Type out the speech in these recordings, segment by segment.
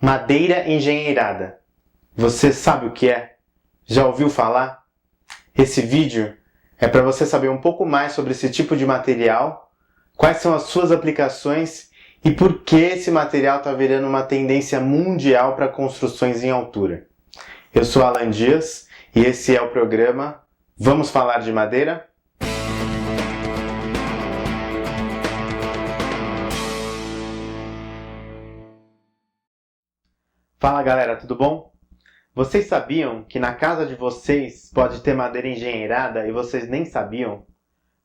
Madeira engenheirada. Você sabe o que é? Já ouviu falar? Esse vídeo é para você saber um pouco mais sobre esse tipo de material, quais são as suas aplicações e por que esse material está virando uma tendência mundial para construções em altura. Eu sou Alan Dias e esse é o programa Vamos Falar de Madeira? Fala galera, tudo bom? Vocês sabiam que na casa de vocês pode ter madeira engenheirada e vocês nem sabiam?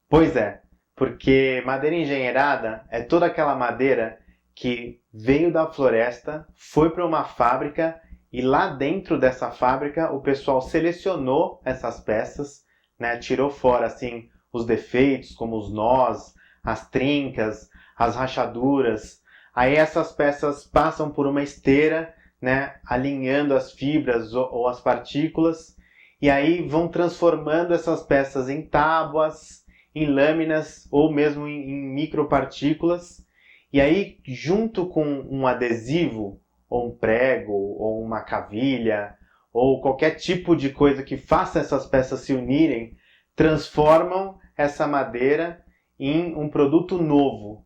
Pois é, porque madeira engenheirada é toda aquela madeira que veio da floresta, foi para uma fábrica e lá dentro dessa fábrica o pessoal selecionou essas peças, né, tirou fora assim os defeitos, como os nós, as trincas, as rachaduras. Aí essas peças passam por uma esteira, né, alinhando as fibras ou as partículas, e aí vão transformando essas peças em tábuas, em lâminas ou mesmo em micropartículas. E aí, junto com um adesivo, ou um prego, ou uma cavilha, ou qualquer tipo de coisa que faça essas peças se unirem, transformam essa madeira em um produto novo.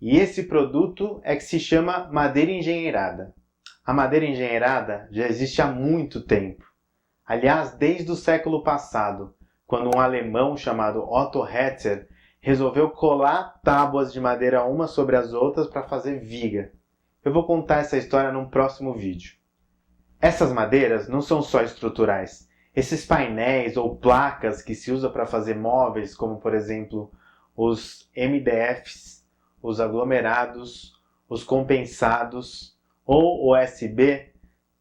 E esse produto é que se chama madeira engenheirada. A madeira engenheirada já existe há muito tempo. Aliás, desde o século passado, quando um alemão chamado Otto Hetzer resolveu colar tábuas de madeira umas sobre as outras para fazer viga. Eu vou contar essa história num próximo vídeo. Essas madeiras não são só estruturais. Esses painéis ou placas que se usa para fazer móveis, como por exemplo os MDFs, os aglomerados, os compensados ou OSB,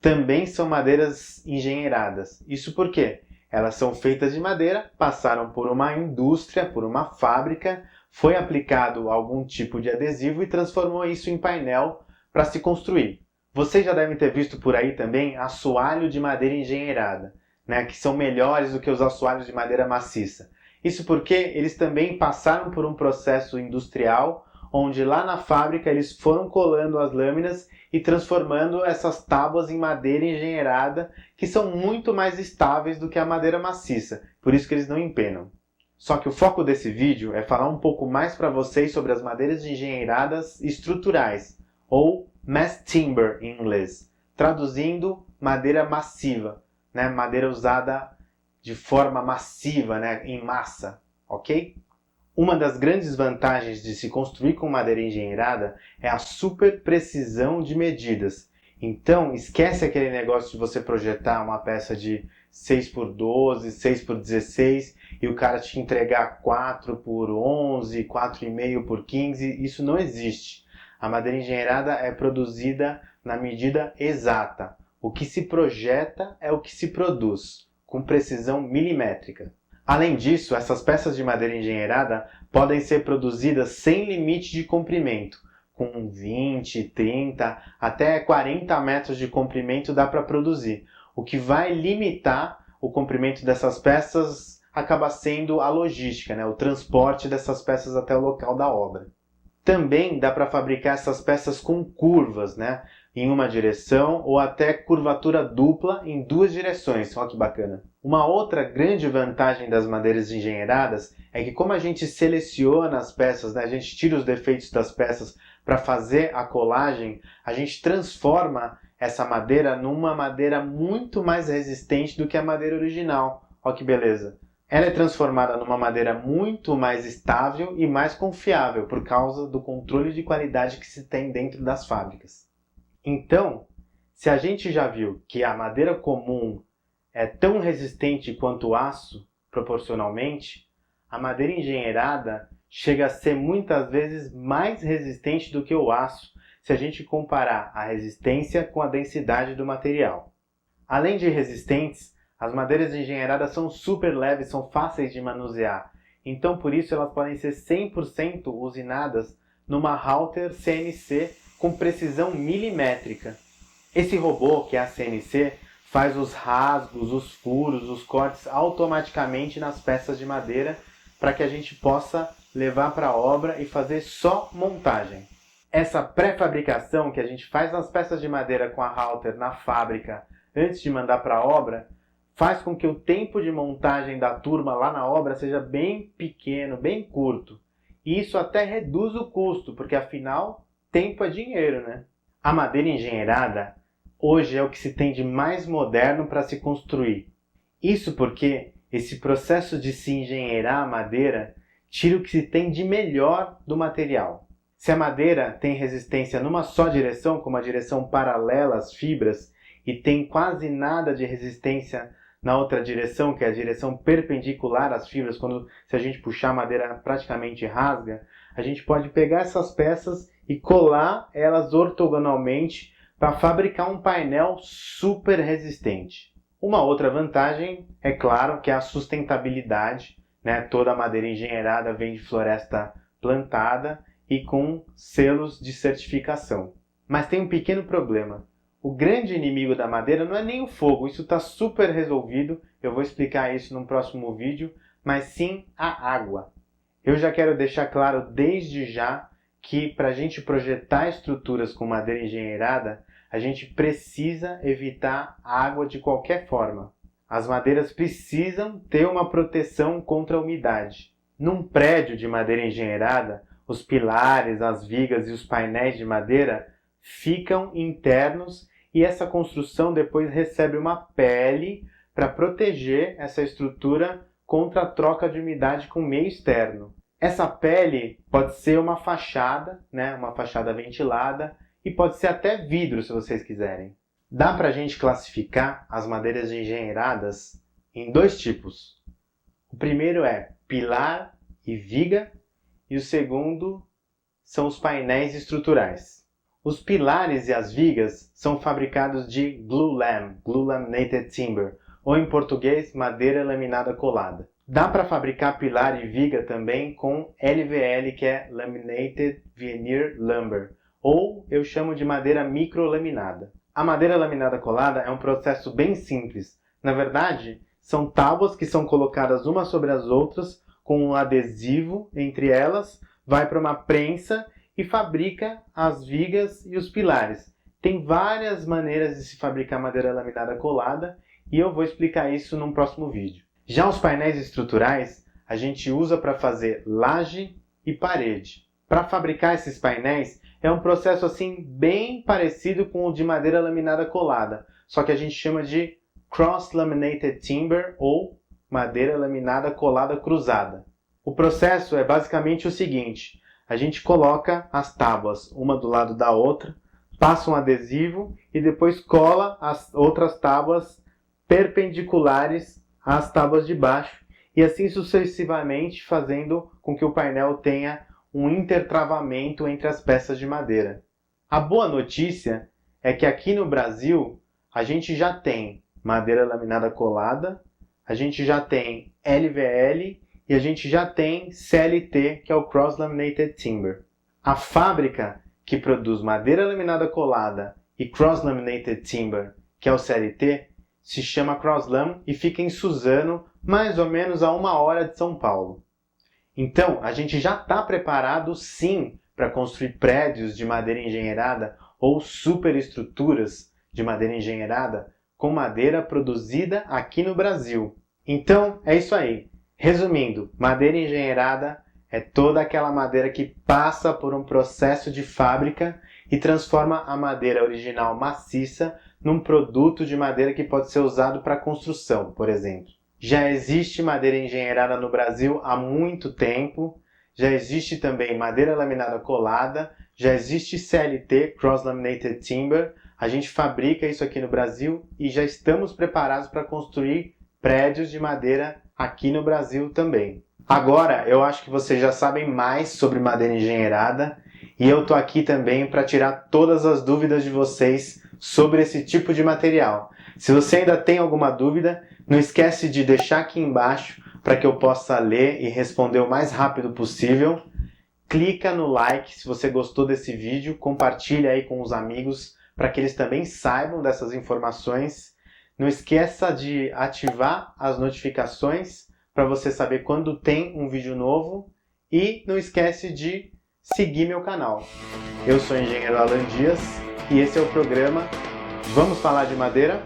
também são madeiras engenheiradas. Isso porque elas são feitas de madeira, passaram por uma indústria, por uma fábrica, foi aplicado algum tipo de adesivo e transformou isso em painel para se construir. Vocês já devem ter visto por aí também assoalho de madeira engenheirada, né, que são melhores do que os assoalhos de madeira maciça. Isso porque eles também passaram por um processo industrial, onde lá na fábrica eles foram colando as lâminas e transformando essas tábuas em madeira engenheirada, que são muito mais estáveis do que a madeira maciça, por isso que eles não empenam. Só que o foco desse vídeo é falar um pouco mais para vocês sobre as madeiras engenheiradas estruturais, ou mass timber em inglês, traduzindo madeira massiva, né? Madeira usada de forma massiva, né? Em massa, ok? Uma das grandes vantagens de se construir com madeira engenheirada é a super precisão de medidas. Então, esquece aquele negócio de você projetar uma peça de 6x12, 6x16 e o cara te entregar 4x11, 4,5x15. Isso não existe. A madeira engenheirada é produzida na medida exata. O que se projeta é o que se produz, com precisão milimétrica. Além disso, essas peças de madeira engenheirada podem ser produzidas sem limite de comprimento. Com 20, 30, até 40 metros de comprimento dá para produzir. O que vai limitar o comprimento dessas peças acaba sendo a logística, né? O transporte dessas peças até o local da obra. Também dá para fabricar essas peças com curvas, né? Em uma direção ou até curvatura dupla em duas direções. Olha que bacana. Uma outra grande vantagem das madeiras engenheiradas é que como a gente seleciona as peças, né? A gente tira os defeitos das peças para fazer a colagem, a gente transforma essa madeira numa madeira muito mais resistente do que a madeira original. Olha que beleza. Ela é transformada numa madeira muito mais estável e mais confiável por causa do controle de qualidade que se tem dentro das fábricas. Então, se a gente já viu que a madeira comum é tão resistente quanto o aço, proporcionalmente, a madeira engenheirada chega a ser muitas vezes mais resistente do que o aço, se a gente comparar a resistência com a densidade do material. Além de resistentes, as madeiras engenheiradas são super leves, são fáceis de manusear. Então, por isso, elas podem ser 100% usinadas numa Halter CNC com precisão milimétrica. Esse robô, que é a CNC, faz os rasgos, os furos, os cortes automaticamente nas peças de madeira para que a gente possa levar para a obra e fazer só montagem. Essa pré-fabricação que a gente faz nas peças de madeira com a Halter na fábrica antes de mandar para a obra faz com que o tempo de montagem da turma lá na obra seja bem pequeno, bem curto. E isso até reduz o custo, porque afinal, tempo é dinheiro, né? A madeira engenheirada hoje é o que se tem de mais moderno para se construir. Isso porque esse processo de se engenheirar a madeira tira o que se tem de melhor do material. Se a madeira tem resistência numa só direção, como a direção paralela às fibras, e tem quase nada de resistência na outra direção, que é a direção perpendicular às fibras, se a gente puxar a madeira praticamente rasga, a gente pode pegar essas peças e colar elas ortogonalmente para fabricar um painel super resistente. Uma outra vantagem, é claro, que é a sustentabilidade, né? Toda a madeira engenheirada vem de floresta plantada e com selos de certificação. Mas tem um pequeno problema. O grande inimigo da madeira não é nem o fogo, isso está super resolvido, eu vou explicar isso num próximo vídeo, mas sim a água. Eu já quero deixar claro desde já que para a gente projetar estruturas com madeira engenheirada, a gente precisa evitar água de qualquer forma. As madeiras precisam ter uma proteção contra a umidade. Num prédio de madeira engenheirada, os pilares, as vigas e os painéis de madeira ficam internos e essa construção depois recebe uma pele para proteger essa estrutura contra a troca de umidade com o meio externo. Essa pele pode ser uma fachada, né, uma fachada ventilada, e pode ser até vidro se vocês quiserem. Dá para a gente classificar as madeiras engenheiradas em dois tipos. O primeiro é pilar e viga, e o segundo são os painéis estruturais. Os pilares e as vigas são fabricados de glulam, Glue Laminated Timber, ou em português, madeira laminada colada. Dá para fabricar pilar e viga também com LVL, que é Laminated Veneer Lumber, ou eu chamo de madeira microlaminada. A madeira laminada colada é um processo bem simples. Na verdade, são tábuas que são colocadas umas sobre as outras com um adesivo entre elas, vai para uma prensa e fabrica as vigas e os pilares. Tem várias maneiras de se fabricar madeira laminada colada e eu vou explicar isso num próximo vídeo. Já os painéis estruturais a gente usa para fazer laje e parede. Para fabricar esses painéis é um processo assim bem parecido com o de madeira laminada colada, só que a gente chama de Cross Laminated Timber ou madeira laminada colada cruzada. O processo é basicamente o seguinte: a gente coloca as tábuas uma do lado da outra, passa um adesivo e depois cola as outras tábuas perpendiculares às tábuas de baixo e assim sucessivamente, fazendo com que o painel tenha um intertravamento entre as peças de madeira. A boa notícia é que aqui no Brasil a gente já tem madeira laminada colada, a gente já tem LVL e a gente já tem CLT, que é o Cross Laminated Timber. A fábrica que produz madeira laminada colada e Cross Laminated Timber, que é o CLT, se chama Crosslam e fica em Suzano, mais ou menos a 1 hora de São Paulo. Então, a gente já está preparado sim para construir prédios de madeira engenheirada ou superestruturas de madeira engenheirada com madeira produzida aqui no Brasil. Então, é isso aí. Resumindo, madeira engenheirada é toda aquela madeira que passa por um processo de fábrica e transforma a madeira original maciça num produto de madeira que pode ser usado para construção, por exemplo. Já existe madeira engenheirada no Brasil há muito tempo, já existe também madeira laminada colada, já existe CLT, Cross Laminated Timber, a gente fabrica isso aqui no Brasil e já estamos preparados para construir prédios de madeira aqui no Brasil também. Agora, eu acho que vocês já sabem mais sobre madeira engenheirada e eu tô aqui também para tirar todas as dúvidas de vocês sobre esse tipo de material. Se você ainda tem alguma dúvida, não esquece de deixar aqui embaixo para que eu possa ler e responder o mais rápido possível. Clica no like se você gostou desse vídeo, compartilha aí com os amigos para que eles também saibam dessas informações. Não esqueça de ativar as notificações para você saber quando tem um vídeo novo e não esquece de seguir meu canal. Eu sou o engenheiro Alan Dias e esse é o programa Vamos Falar de Madeira?